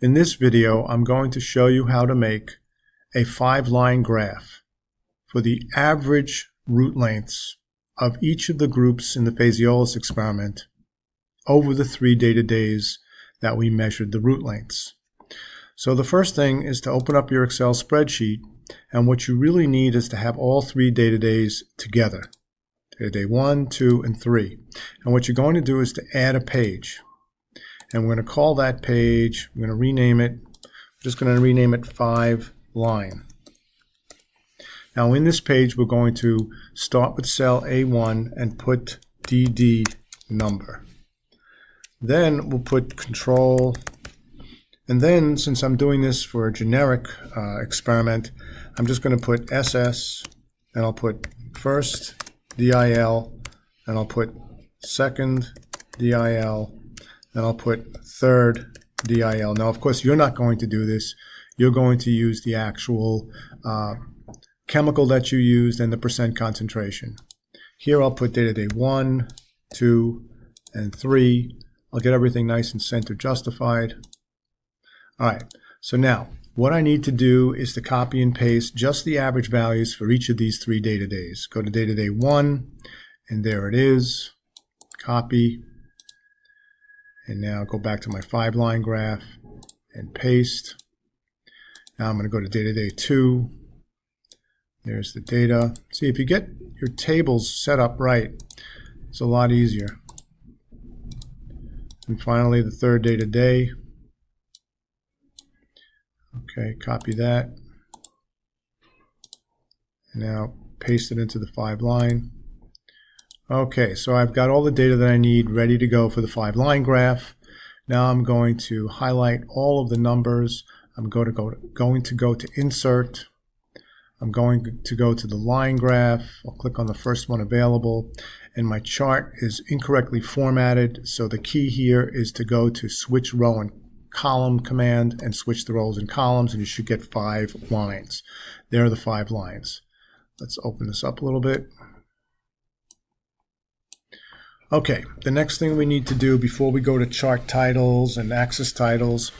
In this video, I'm going to show you how to make a 5-line graph for the average root lengths of each of the groups in the Phaseolus experiment over the 3 data days that we measured the root lengths. So the first thing is to open up your Excel spreadsheet, and what you really need is to have all 3 data days together. Data day 1, 2, and 3. And what you're going to do is to add a page. And we're going to call that page, we're going to rename it, I'm just going to rename it 5 line. Now in this page we're going to start with cell A1 and put DD number. Then we'll put control, and then since I'm doing this for a generic experiment, I'm just going to put SS, and I'll put first DIL, and I'll put second DIL, and I'll put third DIL. Now, of course, you're not going to do this. You're going to use the actual chemical that you used and the percent concentration. Here I'll put data day 1, 2, and 3. I'll get everything nice and center justified. All right, so now what I need to do is to copy and paste just the average values for each of these 3 data days. Go to data day 1, and there it is. Copy. And now go back to my 5-line graph and paste. Now I'm going to go to data day 2. There's the data. See, if you get your tables set up right, it's a lot easier. And finally, the 3rd data day. Okay, copy that. And now paste it into the 5-line. Okay, so I've got all the data that I need ready to go for the 5-line graph. Now I'm going to highlight all of the numbers. I'm going to go to Insert. I'm going to go to the line graph. I'll click on the first one available. And my chart is incorrectly formatted, so the key here is to go to Switch Row and Column command and switch the rows and columns, and you should get 5 lines. There are the 5 lines. Let's open this up a little bit. Okay, the next thing we need to do before we go to chart titles and axis titles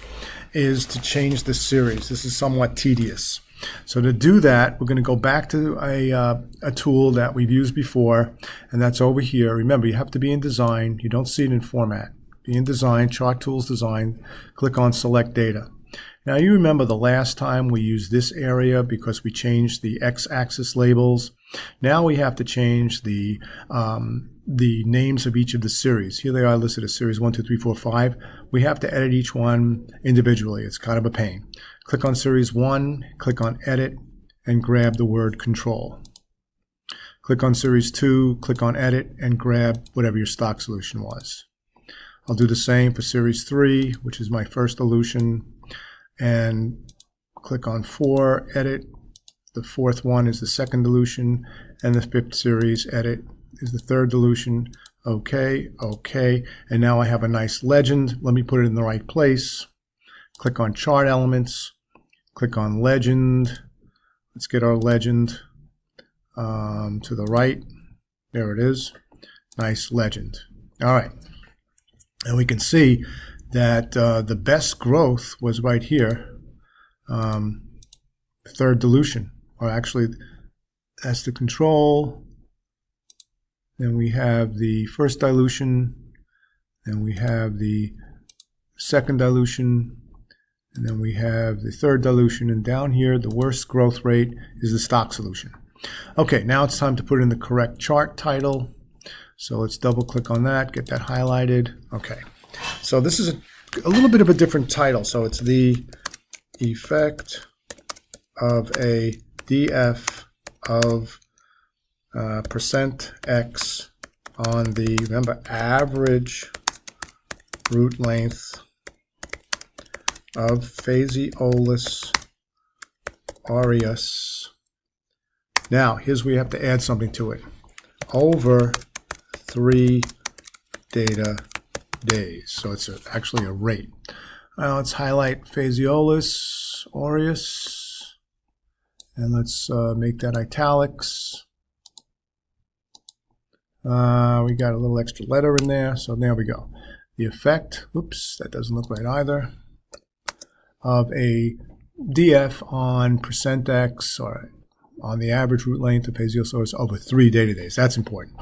is to change the series. This is somewhat tedious. So to do that, we're going to go back to a tool that we've used before, and that's over here. Remember, you have to be in design. You don't see it in format. Be in design, chart tools design, click on select data. Now you remember the last time we used this area because we changed the x-axis labels. Now we have to change the names of each of the series. Here they are listed as series 1, 2, 3, 4, 5. We have to edit each one individually. It's kind of a pain. Click on series 1, click on edit, and grab the word control. Click on series 2, click on edit, and grab whatever your stock solution was. I'll do the same for series 3, which is my first dilution, and click on 4, edit. The 4th one is the second dilution, and the 5th series edit is the 3rd dilution. Okay, okay, and now I have a nice legend. Let me put it in the right place. Click on chart elements, click on legend. Let's get our legend to the right. There it is. Nice legend. All right. And we can see that the best growth was right here, 3rd dilution, or actually that's the control. Then we have the first dilution, then we have the second dilution, and then we have the 3rd dilution, and down here the worst growth rate is the stock solution. Okay, now it's time to put in the correct chart title. So let's double click on that, get that highlighted. Okay, so this is a little bit of a different title. So it's the effect of a DF of %X on the, remember, average root length of Phaseolus aureus. Now, here's where you have to add something to it. Over 3 data days. So it's actually a rate. Now let's highlight Phaseolus aureus, and let's make that italics. We got a little extra letter in there, so there we go. The effect, oops, that doesn't look right either. of a DF on %x, or on the average root length of Phaseosaurus over 3 data days. That's important.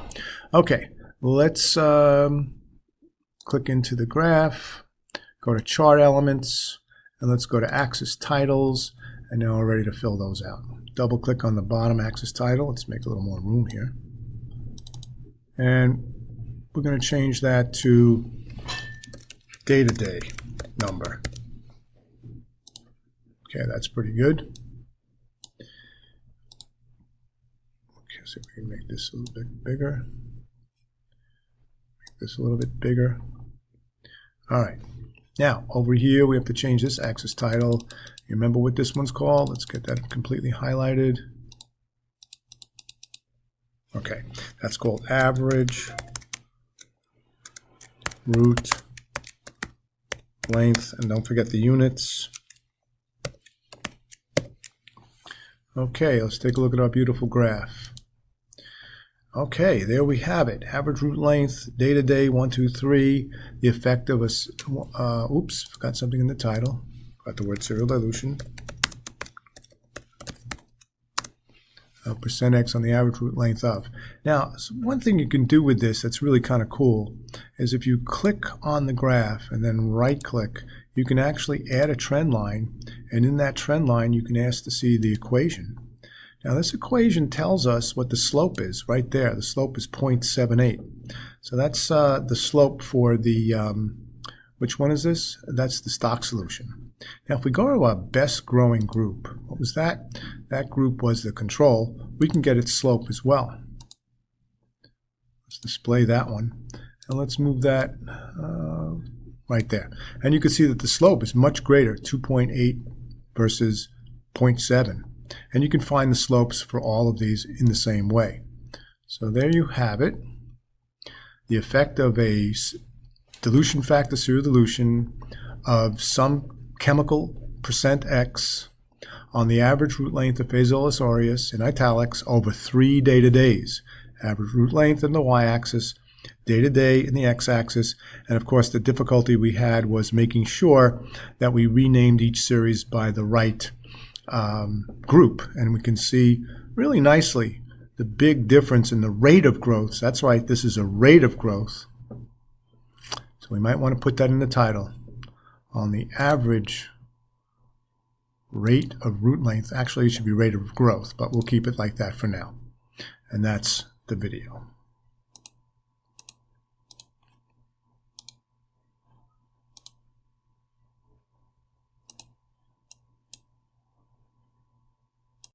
Okay, let's click into the graph, go to chart elements, and let's go to axis titles, and now we're ready to fill those out. Double click on the bottom axis title. Let's make a little more room here. And we're going to change that to data day number. Okay, that's pretty good. Okay, so we can make this a little bit bigger. Make this a little bit bigger. All right. Now, over here, we have to change this axis title. You remember what this one's called? Let's get that completely highlighted. Okay, that's called average root length, and don't forget the units. Okay, let's take a look at our beautiful graph. Okay, there we have it. Average root length, data day 1, 2, 3. The effect of a, oops, forgot something in the title. Got the word serial dilution. %x on the average root length of. Now, one thing you can do with this that's really kind of cool is if you click on the graph and then right-click, you can actually add a trend line, and in that trend line you can ask to see the equation. Now this equation tells us what the slope is right there. The slope is 0.78. So that's the slope for the, which one is this? That's the stock solution. Now if we go to our best growing group, what was that? That group was the control. We can get its slope as well. Let's display that one. And let's move that right there. And you can see that the slope is much greater, 2.8 versus 0.7. And you can find the slopes for all of these in the same way. So there you have it. The effect of a dilution factor serial dilution of some chemical %x on the average root length of Phaseolus aureus in italics over 3 data days. Average root length in the y-axis, data day in the x-axis, and of course the difficulty we had was making sure that we renamed each series by the right group, and we can see really nicely the big difference in the rate of growth. So that's right, this is a rate of growth. So we might want to put that in the title. On the average rate of root length, actually it should be rate of growth, but we'll keep it like that for now. And that's the video.